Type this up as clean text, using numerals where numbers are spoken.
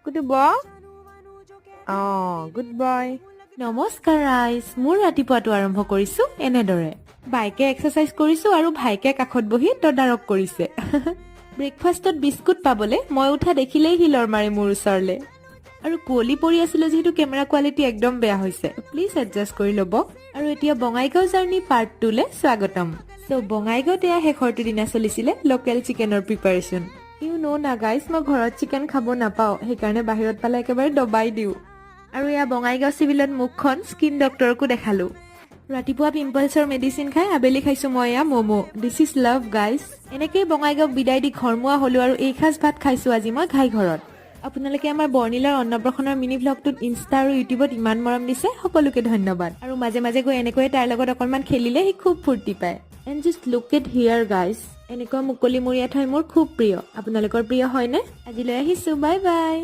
Qutub good boy. নমস্কাৰ ৰাইজ, মোৰ ৰাতিপুৱাটো আৰম্ভ কৰিছো এনেদৰে। বাইকে এক্সাৰচাইজ কৰিছো আৰু ভাইকে কাষত বহি তদাৰক কৰিছে। ব্ৰেকফাষ্টত বিস্কুট পাবলে মই উঠা দেখিলেই সি লৰ মাৰে মোৰ ওচৰলে। আৰু কুঁৱলী পৰি আছিলে যিহেতু কেমেৰা কোৱালিটি একদম বেয়া হৈছে, প্লিজ এডজাষ্ট কৰি ল'ব। আৰু এতিয়া বঙাইগাঁও জাৰ্ণি পাৰ্ট 2 স্বাগতম। বঙাইগাঁৱত এয়া শেষৰটো দিনা চলিছিলে লোকেল চিকেনৰ প্ৰিপাৰেশ্যন। ইউ ন' না গাইজ, মই ঘৰত চিকেন খাব নাপাওঁ, সেইকাৰণে বাহিৰত পালে একেবাৰে দবাই দিওঁ। আৰু এয়া বঙাইগাঁও চিভিলত মুখখন স্কিন ডক্টৰকো দেখালো। ৰাতিপুৱা পিম্পলছৰ মেডিচিন খাই আবেলি খাইছো মই এয়া momo'. This is love guys. এনেকেই বঙাইগাঁওক বিদায় দি ঘৰমুৱা হলো আৰু এইসাঁজ ভাত খাইছো আজি মই ঘাই ঘৰত। আপোনালোকে আমাৰ বৰ্ণিলাৰ অন্নপ্ৰসনৰ মিনি ভ্লগটোত ইনষ্টা আৰু ইউটিউবত ইমান মৰম দিছে, সকলোকে ধন্যবাদ। আৰু মাজে মাজে গৈ এনেকৈয়ে তাৰ লগত অকণমান খেলিলে সি খুব ফূৰ্তি পায়। And just look at here guys, এনেকুৱা মুকলিমূৰীয়া ঠাই মোৰ খুব প্ৰিয়। আপোনালোকৰ প্ৰিয় হয়নে? আজিলৈ আহিছো, বাই বাই।